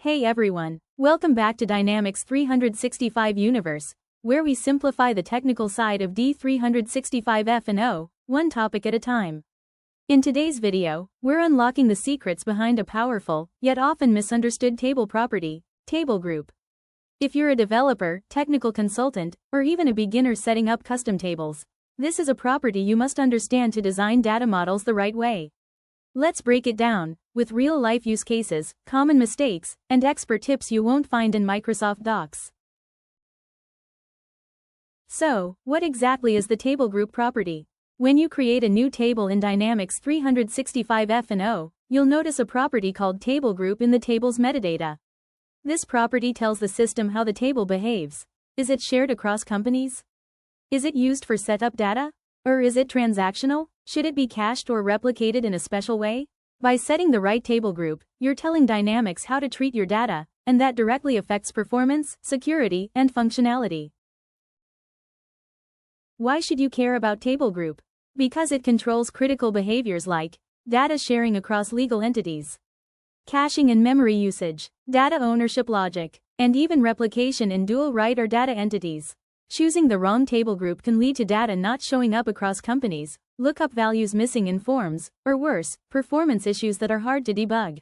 Hey everyone, welcome back to Dynamics 365 Universe, where we simplify the technical side of D365 F&O, one topic at a time. In today's video, we're unlocking the secrets behind a powerful, yet often misunderstood table property, table group. If you're a developer, technical consultant, or even a beginner setting up custom tables, this is a property you must understand to design data models the right way. Let's break it down, with real-life use cases, common mistakes, and expert tips you won't find in Microsoft Docs. So, what exactly is the table group property? When you create a new table in Dynamics 365 F&O, you'll notice a property called table group in the table's metadata. This property tells the system how the table behaves. Is it shared across companies? Is it used for setup data? Or is it transactional? Should it be cached or replicated in a special way? By setting the right table group, you're telling Dynamics how to treat your data, and that directly affects performance, security, and functionality. Why should you care about table group? Because it controls critical behaviors like data sharing across legal entities, caching and memory usage, data ownership logic, and even replication in dual write or data entities. Choosing the wrong table group can lead to data not showing up across companies, lookup values missing in forms, or worse, performance issues that are hard to debug.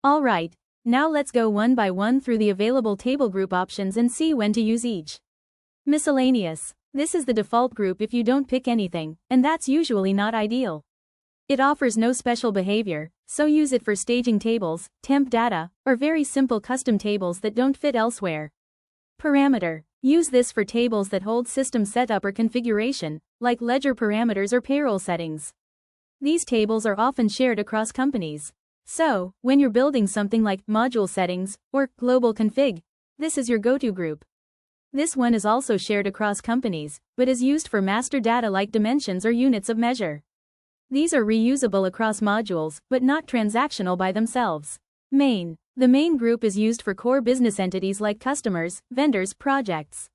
Alright, now let's go one by one through the available table group options and see when to use each. Miscellaneous. This is the default group if you don't pick anything, and that's usually not ideal. It offers no special behavior, so use it for staging tables, temp data, or very simple custom tables that don't fit elsewhere. Parameter. Use this for tables that hold system setup or configuration, like ledger parameters or payroll settings. These tables are often shared across companies. So, when you're building something like module settings or global config, this is your go-to group. This one is also shared across companies, but is used for master data like dimensions or units of measure. These are reusable across modules, but not transactional by themselves. Main. The main group is used for core business entities like customers, vendors, projects.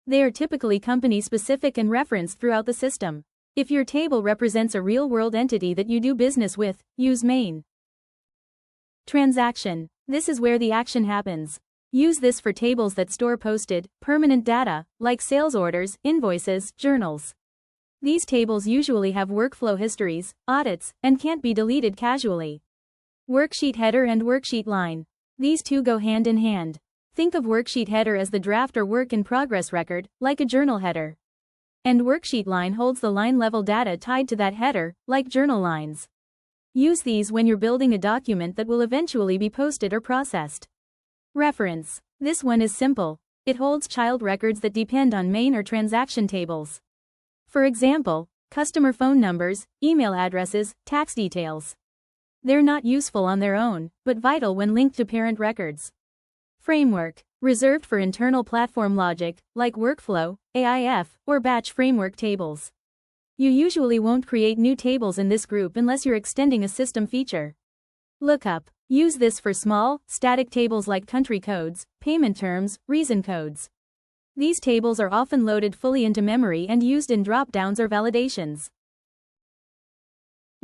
They are typically company-specific and referenced throughout the system. If your table represents a real-world entity that you do business with, use main. Transaction. This is where the action happens. Use this for tables that store posted, permanent data, like sales orders, invoices, journals. These tables usually have workflow histories, audits, and can't be deleted casually. Worksheet header and worksheet line. These two go hand in hand. Think of worksheet header as the draft or work in progress record, like a journal header. And worksheet line holds the line level data tied to that header, like journal lines. Use these when you're building a document that will eventually be posted or processed. Reference. This one is simple. It holds child records that depend on main or transaction tables. For example, customer phone numbers, email addresses, tax details. They're not useful on their own, but vital when linked to parent records. Framework. Reserved for internal platform logic, like workflow, AIF, or batch framework tables. You usually won't create new tables in this group unless you're extending a system feature. Lookup. Use this for small, static tables like country codes, payment terms, reason codes. These tables are often loaded fully into memory and used in drop-downs or validations.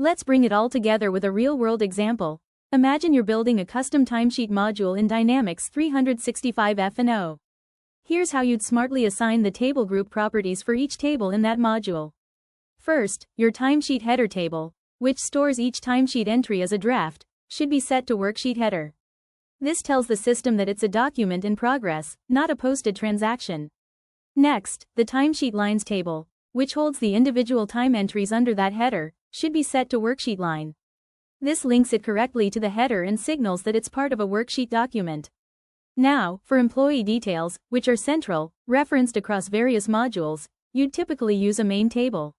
Let's bring it all together with a real-world example. Imagine you're building a custom timesheet module in Dynamics 365 F&O. Here's how you'd smartly assign the table group properties for each table in that module. First, your timesheet header table, which stores each timesheet entry as a draft, should be set to worksheet header. This tells the system that it's a document in progress, not a posted transaction. Next, the timesheet lines table, which holds the individual time entries under that header, should be set to worksheet line. This links it correctly to the header and signals that it's part of a worksheet document. Now, for employee details, which are central, referenced across various modules, you'd typically use a main table.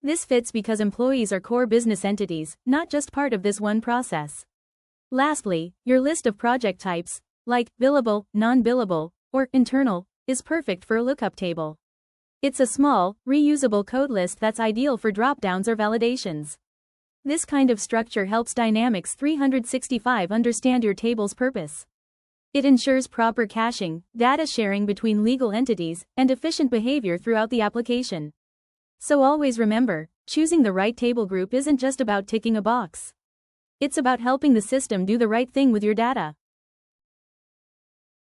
This fits because employees are core business entities, not just part of this one process. Lastly, your list of project types, like billable, non-billable, or internal, is perfect for a lookup table. It's a small, reusable code list that's ideal for drop-downs or validations. This kind of structure helps Dynamics 365 understand your table's purpose. It ensures proper caching, data sharing between legal entities, and efficient behavior throughout the application. So always remember, choosing the right table group isn't just about ticking a box. It's about helping the system do the right thing with your data.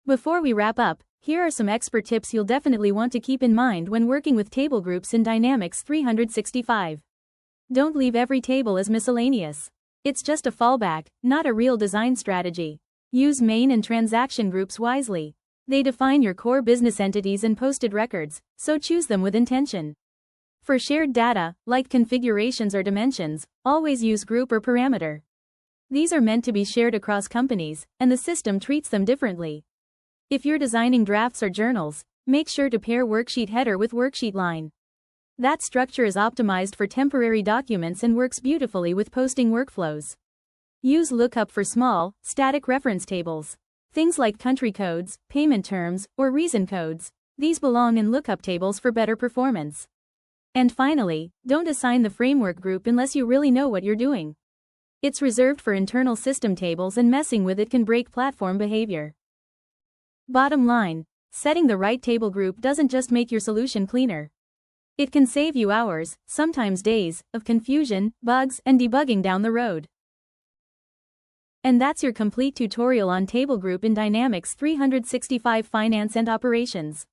Before we wrap up, here are some expert tips you'll definitely want to keep in mind when working with table groups in Dynamics 365. Don't leave every table as miscellaneous. It's just a fallback, not a real design strategy. Use main and transaction groups wisely. They define your core business entities and posted records, so choose them with intention. For shared data, like configurations or dimensions, always use group or parameter. These are meant to be shared across companies, and the system treats them differently. If you're designing drafts or journals, make sure to pair worksheet header with worksheet line. That structure is optimized for temporary documents and works beautifully with posting workflows. Use lookup for small, static reference tables. Things like country codes, payment terms, or reason codes, these belong in lookup tables for better performance. And finally, don't assign the framework group unless you really know what you're doing. It's reserved for internal system tables, and messing with it can break platform behavior. Bottom line, setting the right table group doesn't just make your solution cleaner. It can save you hours, sometimes days, of confusion, bugs, and debugging down the road. And that's your complete tutorial on table group in Dynamics 365 Finance and Operations.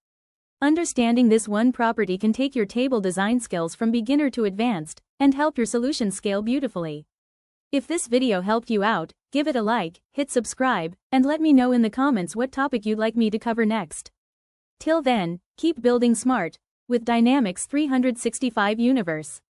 Understanding this one property can take your table design skills from beginner to advanced, and help your solution scale beautifully. If this video helped you out, give it a like, hit subscribe, and let me know in the comments what topic you'd like me to cover next. Till then, keep building smart with Dynamics 365 Universe.